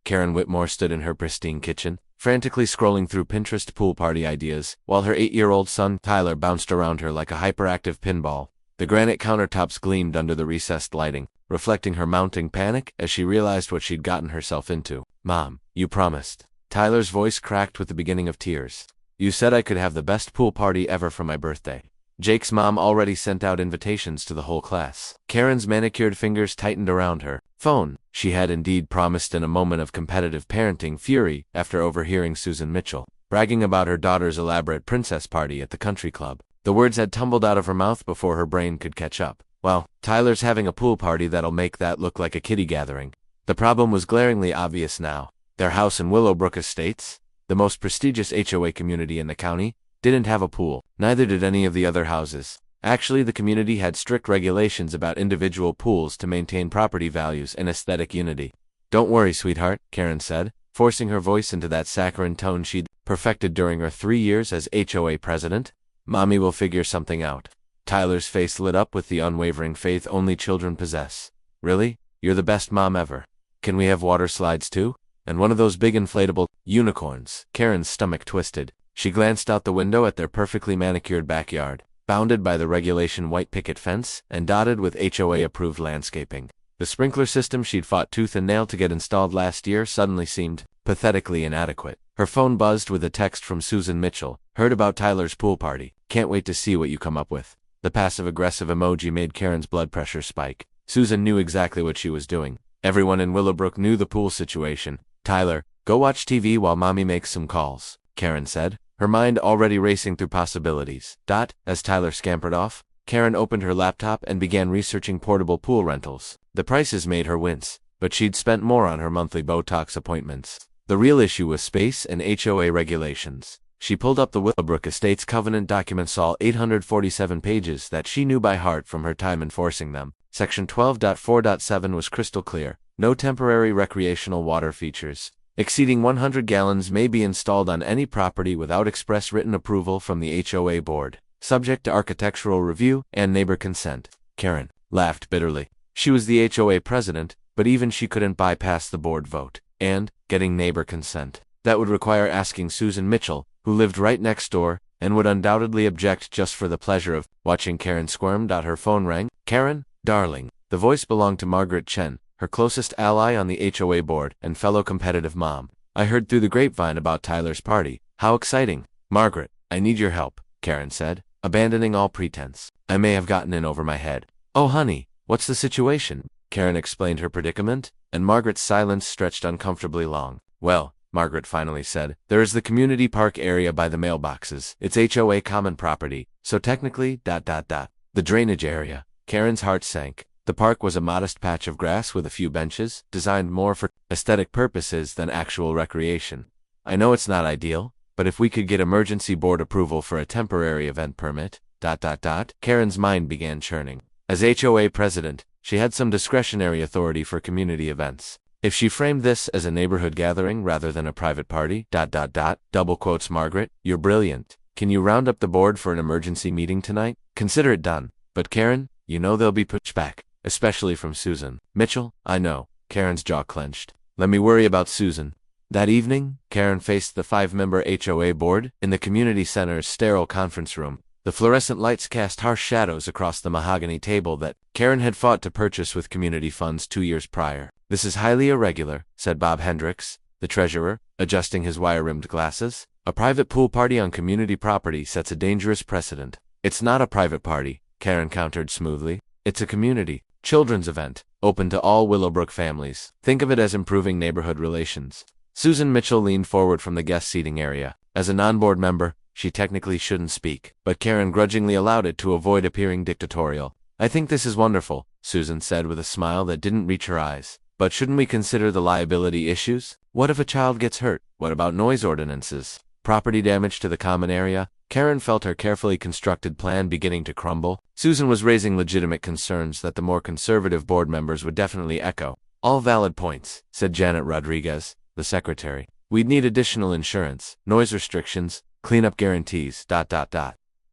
Karen Whitmore stood in her pristine kitchen, frantically scrolling through Pinterest pool party ideas, while her 8-year-old son, Tyler, bounced around her like a hyperactive pinball. The granite countertops gleamed under the recessed lighting, reflecting her mounting panic as she realized what she'd gotten herself into. "Mom, you promised." Tyler's voice cracked with the beginning of tears. "You said I could have the best pool party ever for my birthday." Jake's mom already sent out invitations to the whole class. Karen's manicured fingers tightened around her phone. She had indeed promised in a moment of competitive parenting fury after overhearing Susan Mitchell bragging about her daughter's elaborate princess party at the country club. The words had tumbled out of her mouth before her brain could catch up. Well, Tyler's having a pool party that'll make that look like a kiddie gathering. The problem was glaringly obvious now. Their house in Willowbrook Estates, the most prestigious HOA community in the county, didn't have a pool. Neither did any of the other houses. Actually, the community had strict regulations about individual pools to maintain property values and aesthetic unity. "Don't worry, sweetheart," Karen said, forcing her voice into that saccharine tone she'd perfected during her 3 years as HOA president. "Mommy will figure something out." Tyler's face lit up with the unwavering faith only children possess. "Really? You're the best mom ever. Can we have water slides too? And one of those big inflatable unicorns?" Karen's stomach twisted. She glanced out the window at their perfectly manicured backyard, bounded by the regulation white picket fence and dotted with HOA-approved landscaping. The sprinkler system she'd fought tooth and nail to get installed last year suddenly seemed pathetically inadequate. Her phone buzzed with a text from Susan Mitchell. "Heard about Tyler's pool party. Can't wait to see what you come up with." The passive-aggressive emoji made Karen's blood pressure spike. Susan knew exactly what she was doing. Everyone in Willowbrook knew the pool situation. "Tyler, go watch TV while Mommy makes some calls," Karen said, her mind already racing through possibilities. As Tyler scampered off, Karen opened her laptop and began researching portable pool rentals. The prices made her wince, but she'd spent more on her monthly Botox appointments. The real issue was space and HOA regulations. She pulled up the Willowbrook Estates covenant documents, all 847 pages that she knew by heart from her time enforcing them. Section 12.4.7 was crystal clear. No temporary recreational water features exceeding 100 gallons may be installed on any property without express written approval from the HOA board, subject to architectural review and neighbor consent. Karen laughed bitterly. She was the HOA president, but even she couldn't bypass the board vote. And, getting neighbor consent, that would require asking Susan Mitchell, who lived right next door, and would undoubtedly object just for the pleasure of watching Karen squirm. Her phone rang. "Karen, darling." The voice belonged to Margaret Chen, her closest ally on the HOA board and fellow competitive mom. "I heard through the grapevine about Tyler's party. How exciting." "Margaret, I need your help," Karen said, abandoning all pretense. "I may have gotten in over my head." "Oh honey, what's the situation?" Karen explained her predicament, and Margaret's silence stretched uncomfortably long. "Well," Margaret finally said, "there is the community park area by the mailboxes. It's HOA common property, so technically, The drainage area." Karen's heart sank. The park was a modest patch of grass with a few benches, designed more for aesthetic purposes than actual recreation. "I know it's not ideal, but if we could get emergency board approval for a temporary event permit, Karen's mind began churning. As HOA president, she had some discretionary authority for community events. If she framed this as a neighborhood gathering rather than a private party, double quotes Margaret, "You're brilliant. Can you round up the board for an emergency meeting tonight? Consider it done." "But Karen, you know there'll be pushback, especially from Susan Mitchell." "I know." Karen's jaw clenched. "Let me worry about Susan." That evening, Karen faced the 5-member HOA board in the community center's sterile conference room. The fluorescent lights cast harsh shadows across the mahogany table that Karen had fought to purchase with community funds 2 years prior. "This is highly irregular," said Bob Hendricks, the treasurer, adjusting his wire-rimmed glasses. "A private pool party on community property sets a dangerous precedent." "It's not a private party," Karen countered smoothly. "It's a community children's event, open to all Willowbrook families. Think of it as improving neighborhood relations." Susan Mitchell leaned forward from the guest seating area. As a non-board member, she technically shouldn't speak, but Karen grudgingly allowed it to avoid appearing dictatorial. "I think this is wonderful," Susan said with a smile that didn't reach her eyes. "But shouldn't we consider the liability issues? What if a child gets hurt? What about noise ordinances? Property damage to the common area?" Karen felt her carefully constructed plan beginning to crumble. Susan was raising legitimate concerns that the more conservative board members would definitely echo. "All valid points," said Janet Rodriguez, the secretary. "We'd need additional insurance, noise restrictions, cleanup guarantees,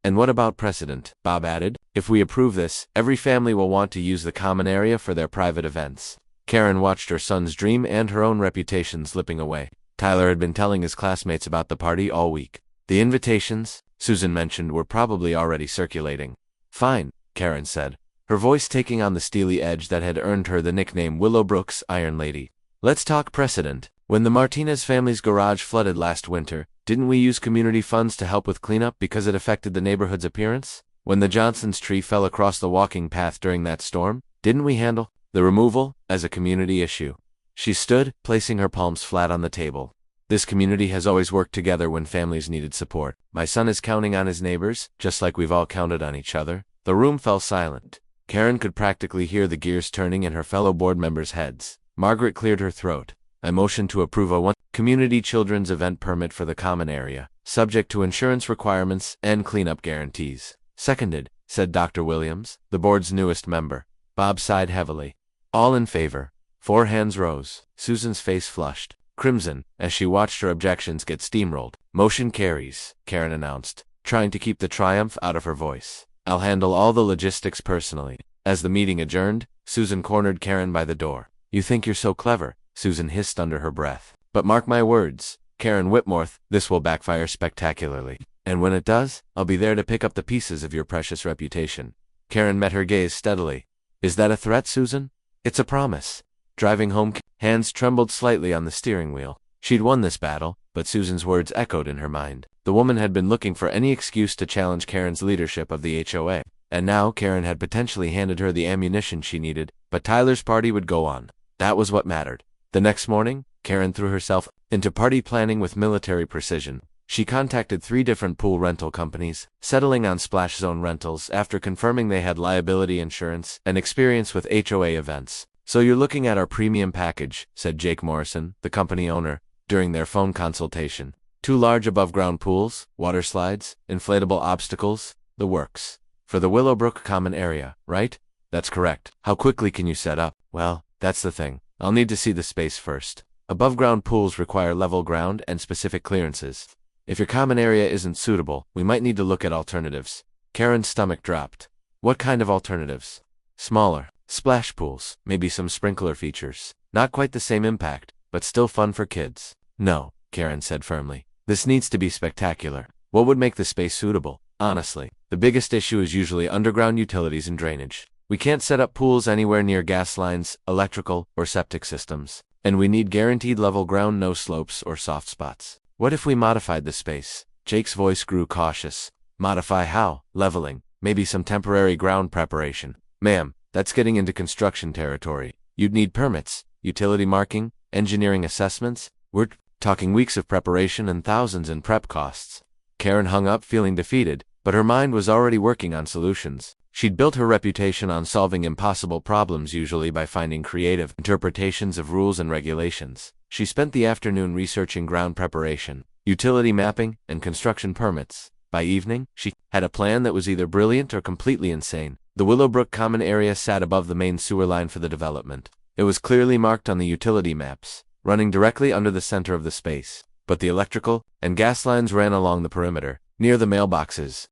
And what about precedent?" Bob added. "If we approve this, every family will want to use the common area for their private events." Karen watched her son's dream and her own reputation slipping away. Tyler had been telling his classmates about the party all week. The invitations, Susan mentioned, were probably already circulating. Fine, Karen said, her voice taking on the steely edge that had earned her the nickname Willowbrook's Iron Lady. Let's talk precedent. When the Martinez family's garage flooded last winter, didn't we use community funds to help with cleanup because it affected the neighborhood's appearance? When the Johnsons' tree fell across the walking path during that storm, didn't we handle the removal as a community issue? She stood, placing her palms flat on the table. This community has always worked together when families needed support. My son is counting on his neighbors, just like we've all counted on each other. The room fell silent. Karen could practically hear the gears turning in her fellow board members' heads. Margaret cleared her throat. I motioned to approve a community children's event permit for the common area, subject to insurance requirements and cleanup guarantees. Seconded, said Dr. Williams, the board's newest member. Bob sighed heavily. All in favor. 4 hands rose. Susan's face flushed crimson as she watched her objections get steamrolled. Motion carries, Karen announced, trying to keep the triumph out of her voice. I'll handle all the logistics personally. As the meeting adjourned, Susan cornered Karen by the door. You think you're so clever, Susan hissed under her breath. But mark my words, Karen Whitmore, this will backfire spectacularly. And when it does, I'll be there to pick up the pieces of your precious reputation. Karen met her gaze steadily. Is that a threat, Susan? It's a promise. Driving home, hands trembled slightly on the steering wheel. She'd won this battle, but Susan's words echoed in her mind. The woman had been looking for any excuse to challenge Karen's leadership of the HOA. And now Karen had potentially handed her the ammunition she needed, but Tyler's party would go on. That was what mattered. The next morning, Karen threw herself into party planning with military precision. She contacted 3 different pool rental companies, settling on Splash Zone Rentals after confirming they had liability insurance and experience with HOA events. So you're looking at our premium package, said Jake Morrison, the company owner, during their phone consultation. 2 large above-ground pools, water slides, inflatable obstacles, the works. For the Willowbrook common area, right? That's correct. How quickly can you set up? Well, that's the thing. I'll need to see the space first. Above-ground pools require level ground and specific clearances. If your common area isn't suitable, we might need to look at alternatives. Karen's stomach dropped. What kind of alternatives? Smaller. Splash pools, maybe some sprinkler features. Not quite the same impact, but still fun for kids. No, Karen said firmly. This needs to be spectacular. What would make the space suitable? Honestly, the biggest issue is usually underground utilities and drainage. We can't set up pools anywhere near gas lines, electrical, or septic systems. And we need guaranteed level ground, no slopes or soft spots. What if we modified the space? Jake's voice grew cautious. Modify how? Leveling. Maybe some temporary ground preparation. Ma'am, that's getting into construction territory. You'd need permits, utility marking, engineering assessments. We're talking weeks of preparation and thousands in prep costs. Karen hung up feeling defeated, but her mind was already working on solutions. She'd built her reputation on solving impossible problems, usually by finding creative interpretations of rules and regulations. She spent the afternoon researching ground preparation, utility mapping, and construction permits. By evening, she had a plan that was either brilliant or completely insane. The Willowbrook common area sat above the main sewer line for the development. It was clearly marked on the utility maps, running directly under the center of the space. But the electrical and gas lines ran along the perimeter, near the mailboxes.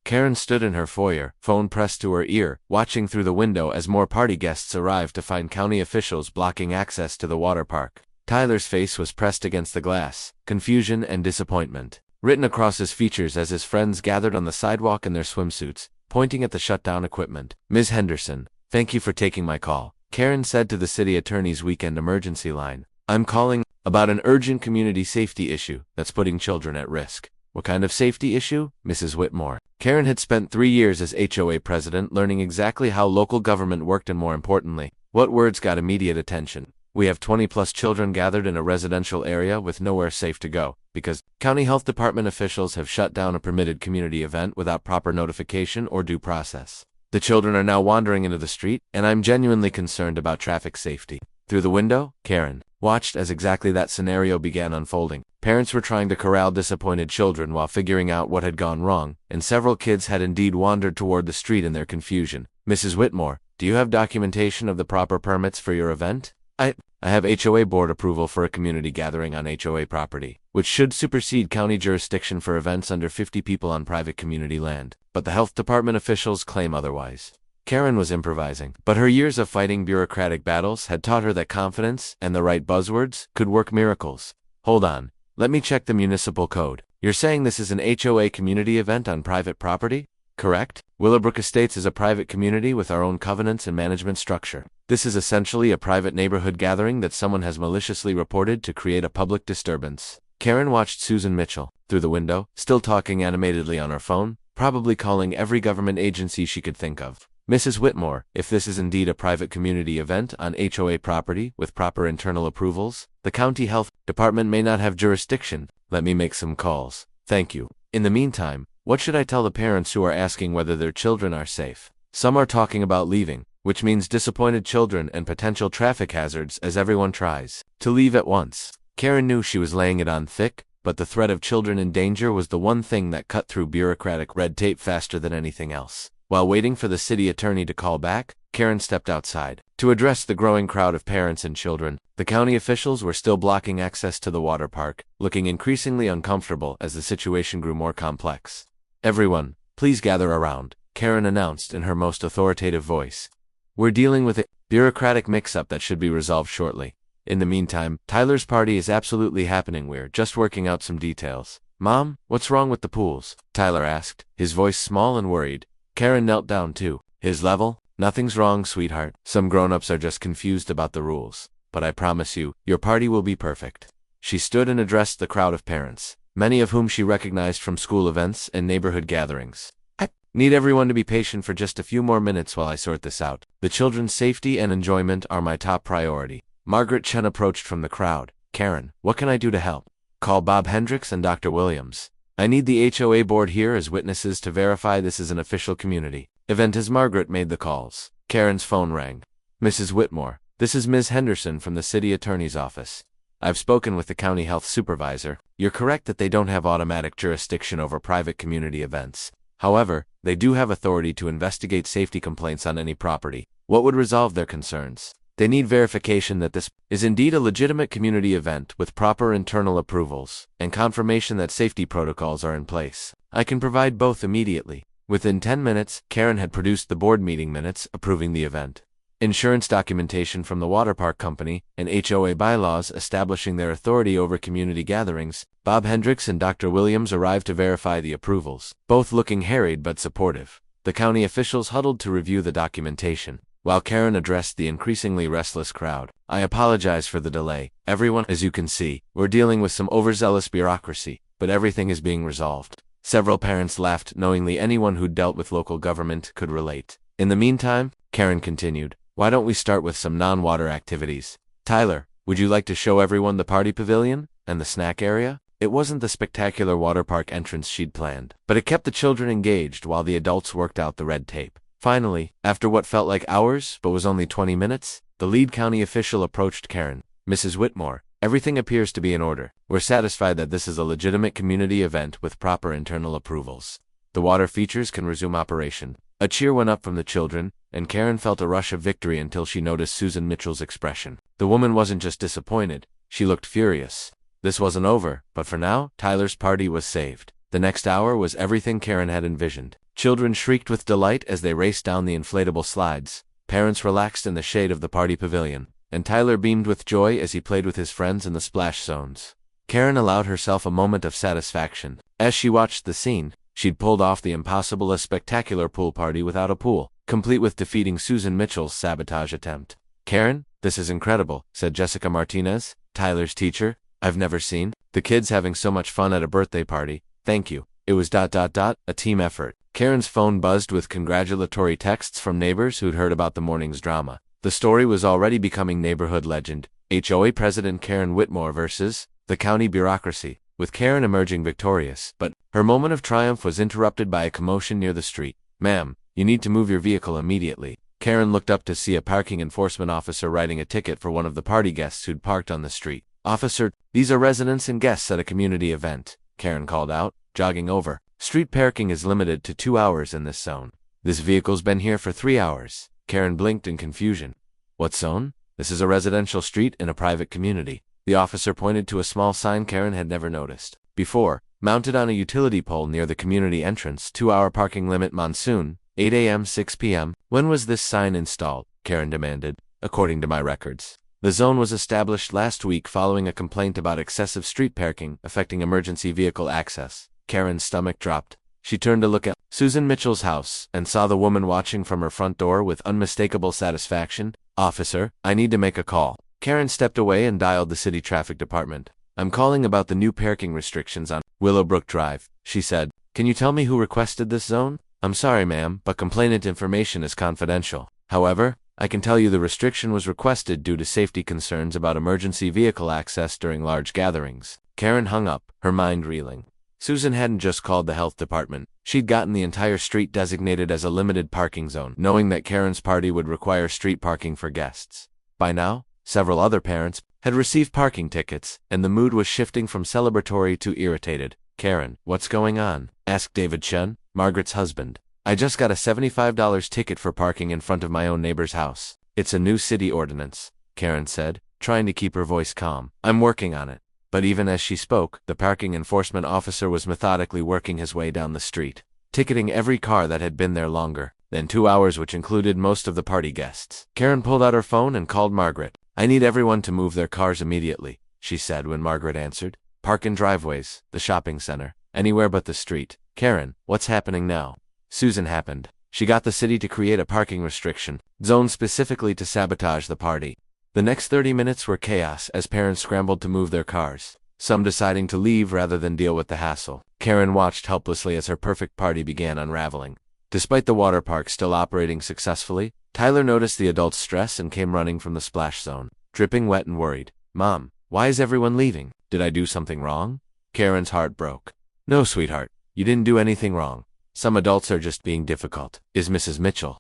Karen stood in her foyer, phone pressed to her ear, watching through the window as more party guests arrived to find county officials blocking access to the water park. Tyler's face was pressed against the glass, confusion and disappointment written across his features as his friends gathered on the sidewalk in their swimsuits, pointing at the shutdown equipment. Ms. Henderson, thank you for taking my call, Karen said to the city attorney's weekend emergency line. I'm calling about an urgent community safety issue that's putting children at risk. What kind of safety issue? Mrs. Whitmore. Karen had spent 3 years as HOA president learning exactly how local government worked and, more importantly, what words got immediate attention. We have 20-plus children gathered in a residential area with nowhere safe to go, because county health department officials have shut down a permitted community event without proper notification or due process. The children are now wandering into the street, and I'm genuinely concerned about traffic safety. Through the window, Karen watched as exactly that scenario began unfolding. Parents were trying to corral disappointed children while figuring out what had gone wrong, and several kids had indeed wandered toward the street in their confusion. Mrs. Whitmore, do you have documentation of the proper permits for your event? I have HOA board approval for a community gathering on HOA property, which should supersede county jurisdiction for events under 50 people on private community land, but the health department officials claim otherwise. Karen was improvising, but her years of fighting bureaucratic battles had taught her that confidence and the right buzzwords could work miracles. Hold on, let me check the municipal code. You're saying this is an HOA community event on private property? Correct? Willowbrook Estates is a private community with our own covenants and management structure. This is essentially a private neighborhood gathering that someone has maliciously reported to create a public disturbance. Karen watched Susan Mitchell through the window, still talking animatedly on her phone, probably calling every government agency she could think of. Mrs. Whitmore, if this is indeed a private community event on HOA property with proper internal approvals, the county health department may not have jurisdiction. Let me make some calls. Thank you. In the meantime, what should I tell the parents who are asking whether their children are safe? Some are talking about leaving, which means disappointed children and potential traffic hazards as everyone tries to leave at once. Karen knew she was laying it on thick, but the threat of children in danger was the one thing that cut through bureaucratic red tape faster than anything else. While waiting for the city attorney to call back, Karen stepped outside to address the growing crowd of parents and children. The county officials were still blocking access to the water park, looking increasingly uncomfortable as the situation grew more complex. Everyone, please gather around, Karen announced in her most authoritative voice. We're dealing with a bureaucratic mix-up that should be resolved shortly. In the meantime, Tyler's party is absolutely happening. We're just working out some details. Mom, what's wrong with the pools? Tyler asked, his voice small and worried. Karen knelt down too. His level? Nothing's wrong, sweetheart. Some grown-ups are just confused about the rules. But I promise you, your party will be perfect. She stood and addressed the crowd of parents, many of whom she recognized from school events and neighborhood gatherings. I need everyone to be patient for just a few more minutes while I sort this out. The children's safety and enjoyment are my top priority. Margaret Chen approached from the crowd. Karen, what can I do to help? Call Bob Hendricks and Dr. Williams. I need the HOA board here as witnesses to verify this is an official community event. As Margaret made the calls, Karen's phone rang. Mrs. Whitmore, this is Ms. Henderson from the city attorney's office. I've spoken with the county health supervisor. You're correct that they don't have automatic jurisdiction over private community events. However, they do have authority to investigate safety complaints on any property. What would resolve their concerns? They need verification that this is indeed a legitimate community event with proper internal approvals, and confirmation that safety protocols are in place. I can provide both immediately. Within 10 minutes, Karen had produced the board meeting minutes approving the event, insurance documentation from the water park company, and HOA bylaws establishing their authority over community gatherings. Bob Hendricks and Dr. Williams arrived to verify the approvals, both looking harried but supportive. The county officials huddled to review the documentation, while Karen addressed the increasingly restless crowd. I apologize for the delay. Everyone, as you can see, we're dealing with some overzealous bureaucracy, but everything is being resolved. Several parents laughed knowingly. Anyone who dealt with local government could relate. In the meantime, Karen continued, why don't we start with some non-water activities? Tyler, would you like to show everyone the party pavilion and the snack area? It wasn't the spectacular water park entrance she'd planned, but it kept the children engaged while the adults worked out the red tape. Finally, after what felt like hours but was only 20 minutes, the lead county official approached Karen. Mrs. Whitmore, everything appears to be in order. We're satisfied that this is a legitimate community event with proper internal approvals. The water features can resume operation. A cheer went up from the children, and Karen felt a rush of victory until she noticed Susan Mitchell's expression. The woman wasn't just disappointed, she looked furious. This wasn't over, but for now, Tyler's party was saved. The next hour was everything Karen had envisioned. Children shrieked with delight as they raced down the inflatable slides. Parents relaxed in the shade of the party pavilion, and Tyler beamed with joy as he played with his friends in the splash zones. Karen allowed herself a moment of satisfaction. As she watched the scene, she'd pulled off the impossible, a spectacular pool party without a pool, complete with defeating Susan Mitchell's sabotage attempt. Karen, this is incredible, said Jessica Martinez, Tyler's teacher. I've never seen the kids having so much fun at a birthday party. Thank you. It was a team effort. Karen's phone buzzed with congratulatory texts from neighbors who'd heard about the morning's drama. The story was already becoming neighborhood legend. HOA President Karen Whitmore versus the county bureaucracy, with Karen emerging victorious. But her moment of triumph was interrupted by a commotion near the street. Ma'am, you need to move your vehicle immediately. Karen looked up to see a parking enforcement officer writing a ticket for one of the party guests who'd parked on the street. Officer, these are residents and guests at a community event, Karen called out, jogging over. Street parking is limited to 2 hours in this zone. This vehicle's been here for 3 hours. Karen blinked in confusion. What zone? This is a residential street in a private community. The officer pointed to a small sign Karen had never noticed before, mounted on a utility pole near the community entrance. 2-hour parking limit monsoon. 8 a.m., 6 p.m. When was this sign installed? Karen demanded. According to my records, the zone was established last week following a complaint about excessive street parking affecting emergency vehicle access. Karen's stomach dropped. She turned to look at Susan Mitchell's house and saw the woman watching from her front door with unmistakable satisfaction. Officer, I need to make a call. Karen stepped away and dialed the city traffic department. I'm calling about the new parking restrictions on Willowbrook Drive, she said. Can you tell me who requested this zone? I'm sorry, ma'am, but complainant information is confidential. However, I can tell you the restriction was requested due to safety concerns about emergency vehicle access during large gatherings. Karen hung up, her mind reeling. Susan hadn't just called the health department. She'd gotten the entire street designated as a limited parking zone, knowing that Karen's party would require street parking for guests. By now, several other parents had received parking tickets, and the mood was shifting from celebratory to irritated. Karen, what's going on? Asked David Chen, Margaret's husband. I just got a $75 ticket for parking in front of my own neighbor's house. It's a new city ordinance, Karen said, trying to keep her voice calm. I'm working on it. But even as she spoke, the parking enforcement officer was methodically working his way down the street, ticketing every car that had been there longer than 2 hours, which included most of the party guests. Karen pulled out her phone and called Margaret. I need everyone to move their cars immediately, she said when Margaret answered. Park in driveways, the shopping center, anywhere but the street. Karen, what's happening now? Susan happened. She got the city to create a parking restriction zone specifically to sabotage the party. The next 30 minutes were chaos as parents scrambled to move their cars, some deciding to leave rather than deal with the hassle. Karen watched helplessly as her perfect party began unraveling. Despite the water park still operating successfully, Tyler noticed the adults' stress and came running from the splash zone, dripping wet and worried. Mom, why is everyone leaving? Did I do something wrong? Karen's heart broke. No, sweetheart, you didn't do anything wrong. Some adults are just being difficult. Is Mrs. Mitchell?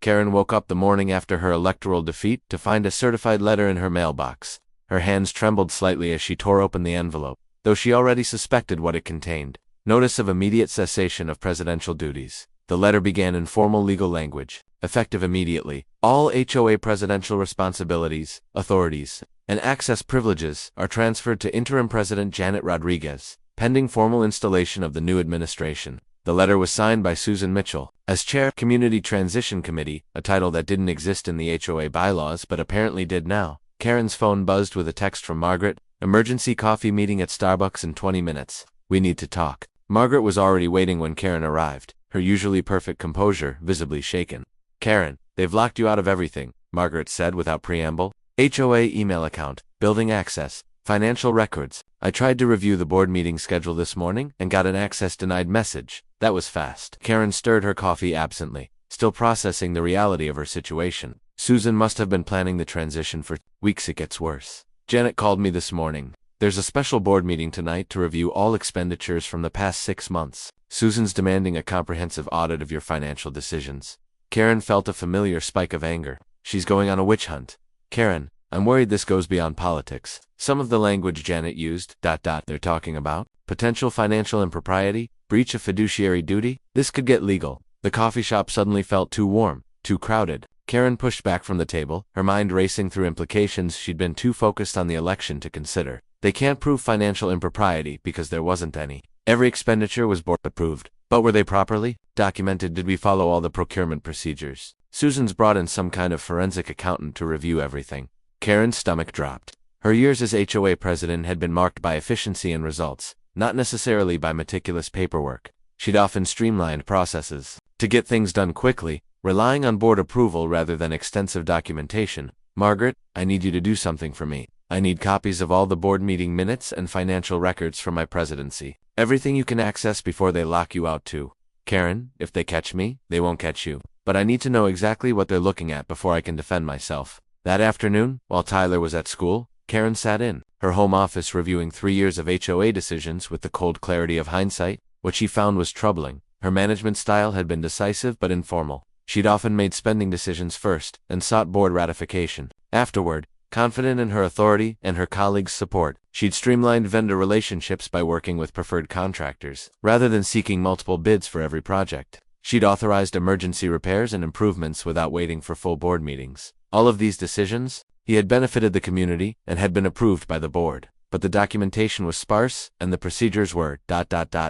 Karen woke up the morning after her electoral defeat to find a certified letter in her mailbox. Her hands trembled slightly as she tore open the envelope, though she already suspected what it contained. Notice of immediate cessation of presidential duties. The letter began in formal legal language. Effective immediately, all HOA presidential responsibilities, authorities, and access privileges are transferred to interim President Janet Rodriguez, pending formal installation of the new administration. The letter was signed by Susan Mitchell, as chair, Community Transition Committee, a title that didn't exist in the HOA bylaws but apparently did now. Karen's phone buzzed with a text from Margaret. Emergency coffee meeting at Starbucks in 20 minutes. We need to talk. Margaret was already waiting when Karen arrived, her usually perfect composure visibly shaken. Karen, they've locked you out of everything, Margaret said without preamble. HOA email account, building access, financial records. I tried to review the board meeting schedule this morning and got an access denied message. That was fast. Karen stirred her coffee absently, still processing the reality of her situation. Susan must have been planning the transition for weeks. It gets worse. Janet called me this morning. There's a special board meeting tonight to review all expenditures from the past 6 months. Susan's demanding a comprehensive audit of your financial decisions. Karen felt a familiar spike of anger. She's going on a witch hunt. Karen, I'm worried this goes beyond politics. Some of the language Janet used, they're talking about potential financial impropriety, breach of fiduciary duty. This could get legal. The coffee shop suddenly felt too warm, too crowded. Karen pushed back from the table, her mind racing through implications she'd been too focused on the election to consider. They can't prove financial impropriety because there wasn't any. Every expenditure was board approved. But were they properly documented? Did we follow all the procurement procedures? Susan's brought in some kind of forensic accountant to review everything. Karen's stomach dropped. Her years as HOA president had been marked by efficiency and results, not necessarily by meticulous paperwork. She'd often streamlined processes to get things done quickly, relying on board approval rather than extensive documentation. Margaret, I need you to do something for me. I need copies of all the board meeting minutes and financial records from my presidency. Everything you can access before they lock you out too. Karen, if they catch me, they won't catch you. But I need to know exactly what they're looking at before I can defend myself. That afternoon, while Tyler was at school, Karen sat in her home office reviewing 3 years of HOA decisions with the cold clarity of hindsight. What she found was troubling. Her management style had been decisive but informal. She'd often made spending decisions first and sought board ratification afterward. Confident in her authority and her colleagues' support, she'd streamlined vendor relationships by working with preferred contractors, rather than seeking multiple bids for every project. She'd authorized emergency repairs and improvements without waiting for full board meetings. All of these decisions, he had benefited the community and had been approved by the board. But the documentation was sparse, and the procedures were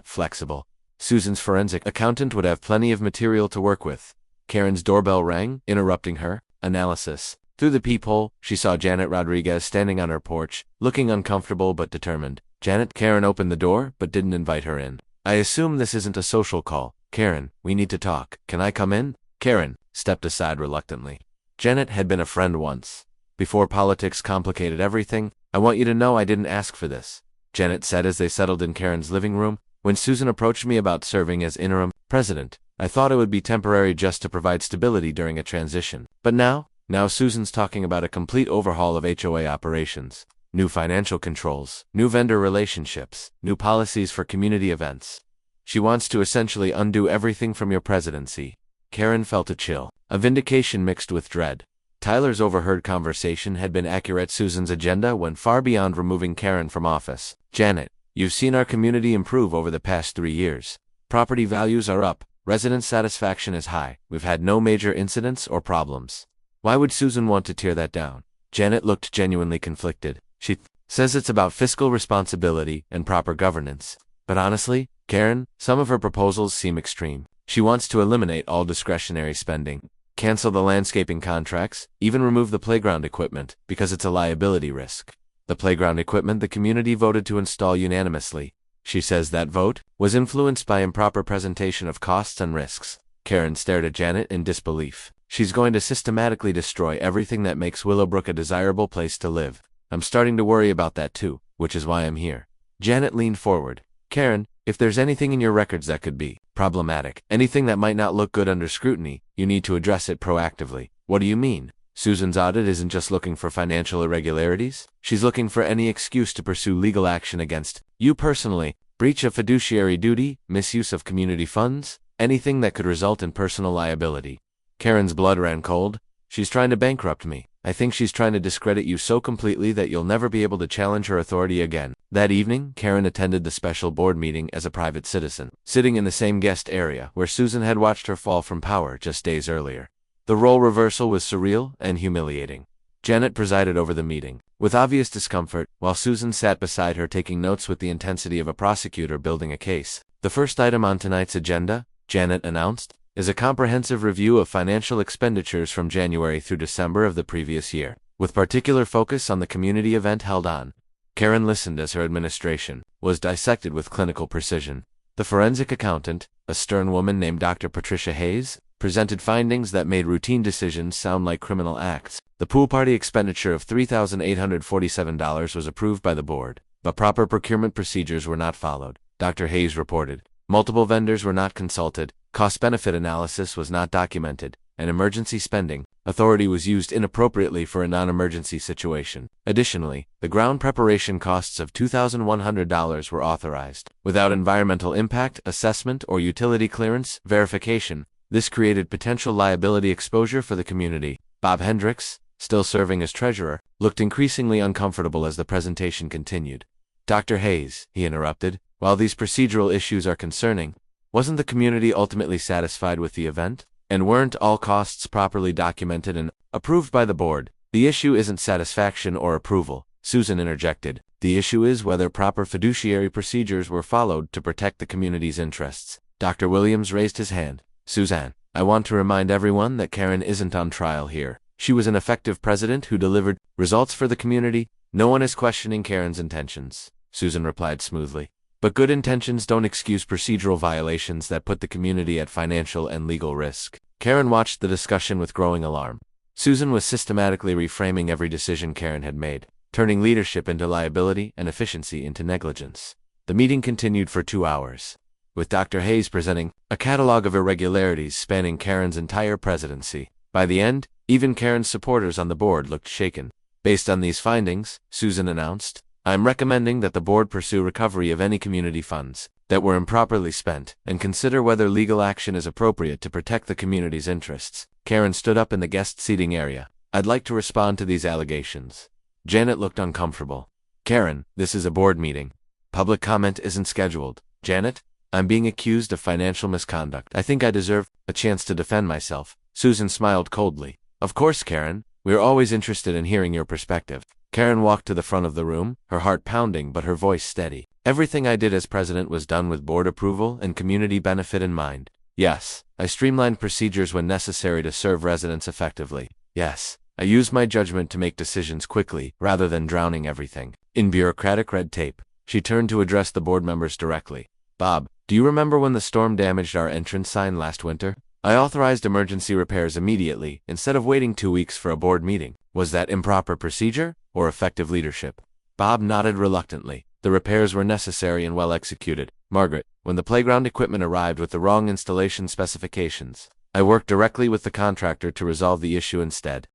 flexible. Susan's forensic accountant would have plenty of material to work with. Karen's doorbell rang, interrupting her analysis. Through the peephole, she saw Janet Rodriguez standing on her porch, looking uncomfortable but determined. Janet, Karen opened the door, but didn't invite her in. I assume this isn't a social call. Karen, we need to talk. Can I come in? Karen stepped aside reluctantly. Janet had been a friend once. Before politics complicated everything, I want you to know I didn't ask for this, Janet said as they settled in Karen's living room. When Susan approached me about serving as interim president, I thought it would be temporary just to provide stability during a transition. But now Susan's talking about a complete overhaul of HOA operations, new financial controls, new vendor relationships, new policies for community events. She wants to essentially undo everything from your presidency. Karen felt a chill, a vindication mixed with dread. Tyler's overheard conversation had been accurate. Susan's agenda went far beyond removing Karen from office. Janet, you've seen our community improve over the past 3 years. Property values are up, resident satisfaction is high, we've had no major incidents or problems. Why would Susan want to tear that down? Janet looked genuinely conflicted. She says it's about fiscal responsibility and proper governance. But honestly, Karen, some of her proposals seem extreme. She wants to eliminate all discretionary spending, cancel the landscaping contracts, even remove the playground equipment, because it's a liability risk. The playground equipment the community voted to install unanimously. She says that vote was influenced by improper presentation of costs and risks. Karen stared at Janet in disbelief. She's going to systematically destroy everything that makes Willowbrook a desirable place to live. I'm starting to worry about that too, which is why I'm here. Janet leaned forward. Karen, if there's anything in your records that could be problematic, anything that might not look good under scrutiny, you need to address it proactively. What do you mean? Susan's audit isn't just looking for financial irregularities. She's looking for any excuse to pursue legal action against you personally, breach of fiduciary duty, misuse of community funds, anything that could result in personal liability. Karen's blood ran cold. She's trying to bankrupt me. I think she's trying to discredit you so completely that you'll never be able to challenge her authority again. That evening, Karen attended the special board meeting as a private citizen, sitting in the same guest area where Susan had watched her fall from power just days earlier. The role reversal was surreal and humiliating. Janet presided over the meeting, with obvious discomfort, while Susan sat beside her taking notes with the intensity of a prosecutor building a case. The first item on tonight's agenda, Janet announced, is a comprehensive review of financial expenditures from January through December of the previous year, with particular focus on the community event held on. Karen listened as her administration was dissected with clinical precision. The forensic accountant, a stern woman named Dr. Patricia Hayes, presented findings that made routine decisions sound like criminal acts. The pool party expenditure of $3,847 was approved by the board, but proper procurement procedures were not followed. Dr. Hayes reported, multiple vendors were not consulted, cost-benefit analysis was not documented, and emergency spending authority was used inappropriately for a non-emergency situation. Additionally, the ground preparation costs of $2,100 were authorized, without environmental impact assessment or utility clearance verification. This created potential liability exposure for the community. Bob Hendricks, still serving as treasurer, looked increasingly uncomfortable as the presentation continued. Dr. Hayes, he interrupted, while these procedural issues are concerning, wasn't the community ultimately satisfied with the event? And weren't all costs properly documented and approved by the board? The issue isn't satisfaction or approval, Susan interjected. The issue is whether proper fiduciary procedures were followed to protect the community's interests. Dr. Williams raised his hand. Suzanne, I want to remind everyone that Karen isn't on trial here. She was an effective president who delivered results for the community. No one is questioning Karen's intentions, Susan replied smoothly. But good intentions don't excuse procedural violations that put the community at financial and legal risk. Karen watched the discussion with growing alarm. Susan was systematically reframing every decision Karen had made, turning leadership into liability and efficiency into negligence. The meeting continued for 2 hours, with Dr. Hayes presenting a catalog of irregularities spanning Karen's entire presidency. By the end, even Karen's supporters on the board looked shaken. Based on these findings, Susan announced, I'm recommending that the board pursue recovery of any community funds that were improperly spent and consider whether legal action is appropriate to protect the community's interests. Karen stood up in the guest seating area. I'd like to respond to these allegations. Janet looked uncomfortable. Karen, this is a board meeting. Public comment isn't scheduled. Janet, I'm being accused of financial misconduct. I think I deserve a chance to defend myself. Susan smiled coldly. Of course, Karen. We're always interested in hearing your perspective. Karen walked to the front of the room, her heart pounding but her voice steady. Everything I did as president was done with board approval and community benefit in mind. Yes, I streamlined procedures when necessary to serve residents effectively. Yes, I used my judgment to make decisions quickly, rather than drowning everything in bureaucratic red tape. She turned to address the board members directly. Bob, do you remember when the storm damaged our entrance sign last winter? I authorized emergency repairs immediately, instead of waiting 2 weeks for a board meeting. Was that improper procedure, or effective leadership? Bob nodded reluctantly. The repairs were necessary and well executed. Margaret, when the playground equipment arrived with the wrong installation specifications, I worked directly with the contractor to resolve the issue instead.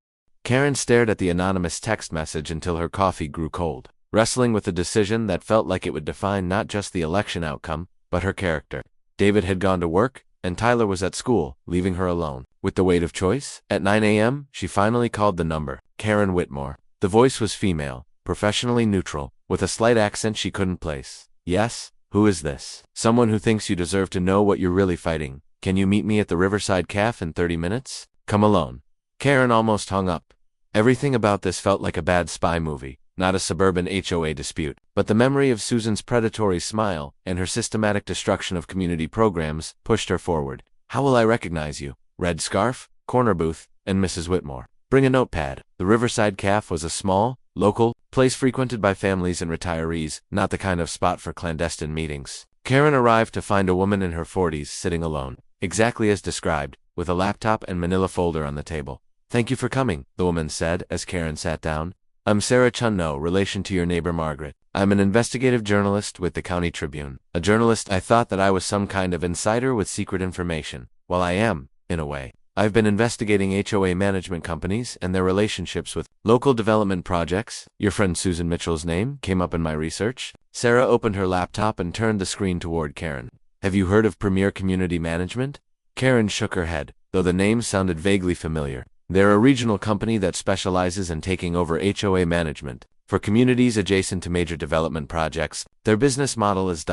Karen stared at the anonymous text message until her coffee grew cold, wrestling with a decision that felt like it would define not just the election outcome, but her character. David had gone to work, and Tyler was at school, leaving her alone. With the weight of choice, at 9 a.m., she finally called the number. Karen Whitmore. The voice was female, professionally neutral, with a slight accent she couldn't place. Yes? Who is this? Someone who thinks you deserve to know what you're really fighting. Can you meet me at the Riverside Cafe in 30 minutes? Come alone. Karen almost hung up. Everything about this felt like a bad spy movie, not a suburban HOA dispute. But the memory of Susan's predatory smile and her systematic destruction of community programs pushed her forward. How will I recognize you? Red scarf, corner booth, and Mrs. Whitmore. Bring a notepad. The Riverside Cafe was a small, local place frequented by families and retirees, not the kind of spot for clandestine meetings. Karen arrived to find a woman in her 40s sitting alone, exactly as described, with a laptop and manila folder on the table. Thank you for coming, the woman said as Karen sat down. I'm Sarah Chunno, relation to your neighbor Margaret. I'm an investigative journalist with the County Tribune. A journalist. I thought that I was some kind of insider with secret information. Well, I am, in a way. I've been investigating HOA management companies and their relationships with local development projects. Your friend Susan Mitchell's name came up in my research. Sarah opened her laptop and turned the screen toward Karen. Have you heard of Premier Community Management? Karen shook her head, though the name sounded vaguely familiar. They're a regional company that specializes in taking over HOA management for communities adjacent to major development projects. Their business model is ...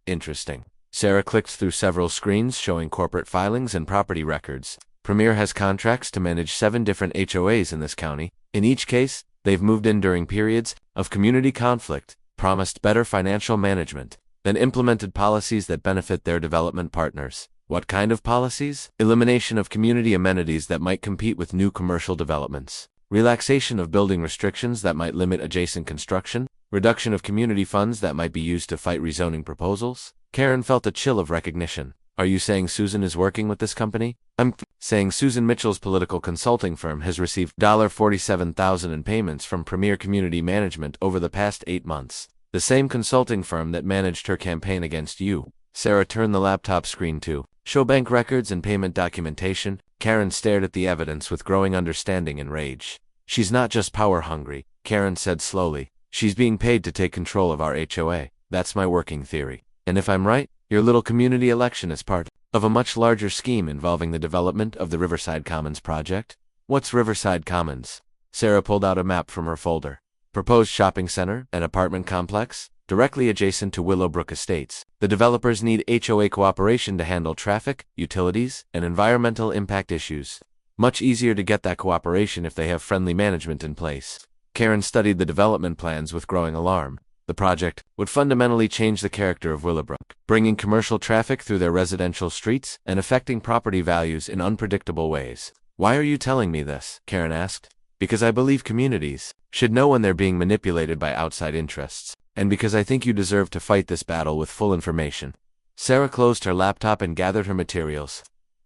Interesting. Sarah clicked through several screens showing corporate filings and property records. Premier has contracts to manage 7 different HOAs in this county. In each case, they've moved in during periods of community conflict, promised better financial management, then implemented policies that benefit their development partners. What kind of policies? Elimination of community amenities that might compete with new commercial developments. Relaxation of building restrictions that might limit adjacent construction. Reduction of community funds that might be used to fight rezoning proposals. Karen felt a chill of recognition. Are you saying Susan is working with this company? I'm saying Susan Mitchell's political consulting firm has received $47,000 in payments from Premier Community Management over the past 8 months. The same consulting firm that managed her campaign against you. Sarah turned the laptop screen to show bank records and payment documentation. Karen stared at the evidence with growing understanding and rage. She's not just power hungry, Karen said slowly. She's being paid to take control of our HOA. That's my working theory. And if I'm right, your little community election is part of a much larger scheme involving the development of the Riverside Commons project. What's Riverside Commons? Sarah pulled out a map from her folder. Proposed shopping center, an apartment complex, directly adjacent to Willowbrook Estates. The developers need HOA cooperation to handle traffic, utilities, and environmental impact issues. Much easier to get that cooperation if they have friendly management in place. Karen studied the development plans with growing alarm. The project would fundamentally change the character of Willowbrook, bringing commercial traffic through their residential streets and affecting property values in unpredictable ways. Why are you telling me this? Karen asked. Because I believe communities should know when they're being manipulated by outside interests, and because I think you deserve to fight this battle with full information. Sarah closed her laptop and gathered her materials.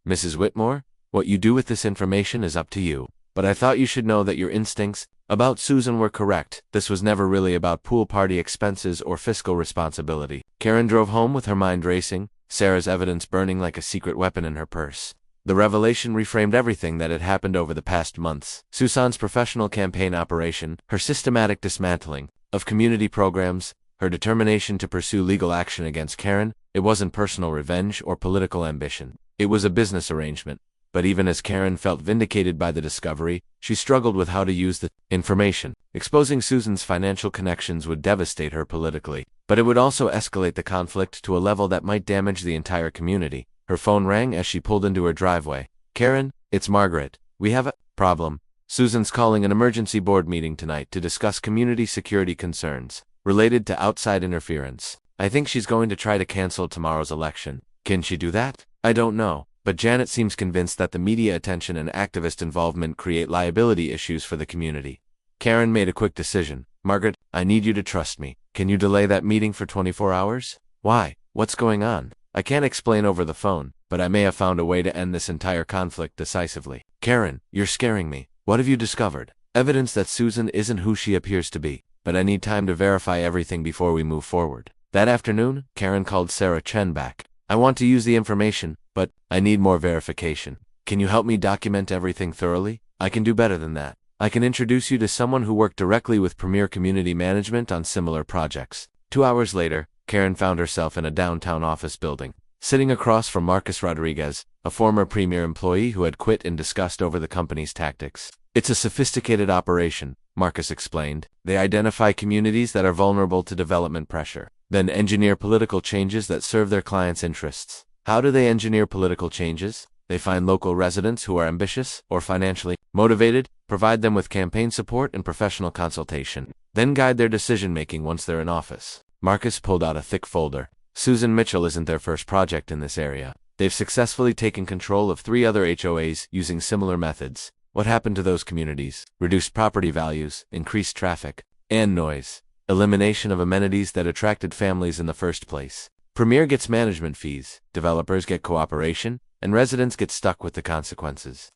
Mrs. Whitmore, what you do with this information is up to you, but I thought you should know that your instincts about Susan were correct. This was never really about pool party expenses or fiscal responsibility. Karen drove home with her mind racing, Sarah's evidence burning like a secret weapon in her purse. The revelation reframed everything that had happened over the past months. Susan's professional campaign operation, her systematic dismantling of community programs, her determination to pursue legal action against Karen. It wasn't personal revenge or political ambition. It was a business arrangement. But even as Karen felt vindicated by the discovery, she struggled with how to use the information. Exposing Susan's financial connections would devastate her politically, but it would also escalate the conflict to a level that might damage the entire community. Her phone rang as she pulled into her driveway. Karen, it's Margaret. We have a problem. Susan's calling an emergency board meeting tonight to discuss community security concerns related to outside interference. I think she's going to try to cancel tomorrow's election. Can she do that? I don't know, but Janet seems convinced that the media attention and activist involvement create liability issues for the community. Karen made a quick decision. Margaret, I need you to trust me. Can you delay that meeting for 24 hours? Why? What's going on? I can't explain over the phone, but I may have found a way to end this entire conflict decisively. Karen, you're scaring me. What have you discovered? Evidence that Susan isn't who she appears to be, but I need time to verify everything before we move forward. That afternoon, Karen called Sarah Chen back. I want to use the information, but I need more verification. Can you help me document everything thoroughly? I can do better than that. I can introduce you to someone who worked directly with Premier Community Management on similar projects. 2 hours later, Karen found herself in a downtown office building, sitting across from Marcus Rodriguez, a former Premier employee who had quit in disgust over the company's tactics. It's a sophisticated operation, Marcus explained. They identify communities that are vulnerable to development pressure, then engineer political changes that serve their clients' interests. How do they engineer political changes? They find local residents who are ambitious or financially motivated, provide them with campaign support and professional consultation, then guide their decision-making once they're in office. Marcus pulled out a thick folder. Susan Mitchell isn't their first project in this area. They've successfully taken control of 3 other HOAs using similar methods. What happened to those communities? Reduced property values, increased traffic, and noise. Elimination of amenities that attracted families in the first place. Premier gets management fees, developers get cooperation, and residents get stuck with the consequences.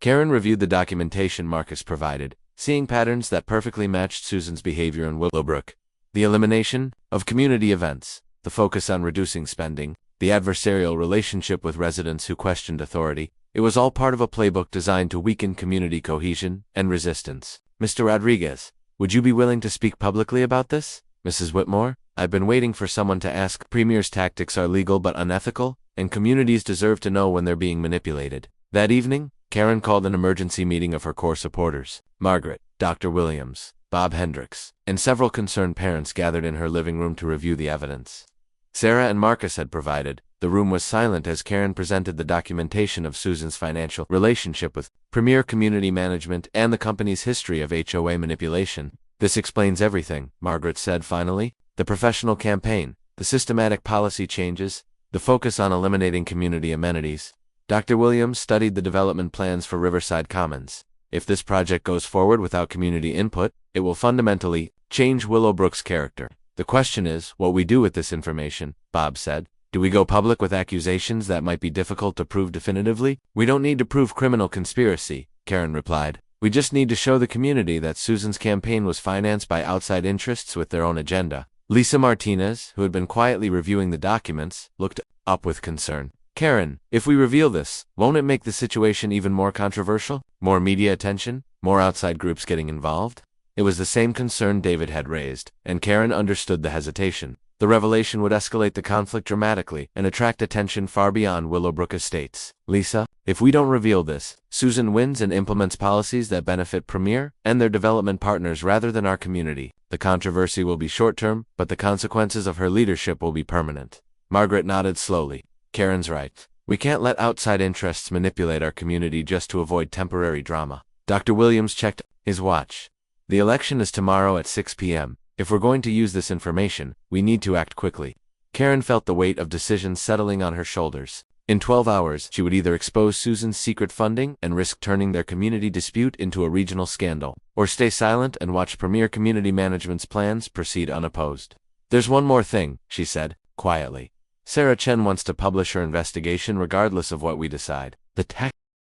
Karen reviewed the documentation Marcus provided, seeing patterns that perfectly matched Susan's behavior in Willowbrook. The elimination of community events, the focus on reducing spending, the adversarial relationship with residents who questioned authority. It was all part of a playbook designed to weaken community cohesion and resistance. Mr. Rodriguez, would you be willing to speak publicly about this? Mrs. Whitmore, I've been waiting for someone to ask. Premier's tactics are legal but unethical, and communities deserve to know when they're being manipulated. That evening, Karen called an emergency meeting of her core supporters. Margaret, Dr. Williams, Bob Hendricks, and several concerned parents gathered in her living room to review the evidence Sarah and Marcus had provided. The room was silent as Karen presented the documentation of Susan's financial relationship with Premier Community Management and the company's history of HOA manipulation. This explains everything, Margaret said finally. The professional campaign, the systematic policy changes, the focus on eliminating community amenities. Dr. Williams studied the development plans for Riverside Commons. If this project goes forward without community input, it will fundamentally change Willowbrook's character. The question is what we do with this information, Bob said. Do we go public with accusations that might be difficult to prove definitively? We don't need to prove criminal conspiracy, Karen replied. We just need to show the community that Susan's campaign was financed by outside interests with their own agenda. Lisa Martinez, who had been quietly reviewing the documents, looked up with concern. Karen, if we reveal this, won't it make the situation even more controversial? More media attention? More outside groups getting involved? It was the same concern David had raised, and Karen understood the hesitation. The revelation would escalate the conflict dramatically and attract attention far beyond Willowbrook Estates. Lisa, if we don't reveal this, Susan wins and implements policies that benefit Premier and their development partners rather than our community. The controversy will be short-term, but the consequences of her leadership will be permanent. Margaret nodded slowly. Karen's right. We can't let outside interests manipulate our community just to avoid temporary drama. Dr. Williams checked his watch. The election is tomorrow at 6 p.m. If we're going to use this information, we need to act quickly. Karen felt the weight of decisions settling on her shoulders. In 12 hours, she would either expose Susan's secret funding and risk turning their community dispute into a regional scandal, or stay silent and watch Premier Community Management's plans proceed unopposed. There's one more thing, she said, quietly. Sarah Chen wants to publish her investigation regardless of what we decide. The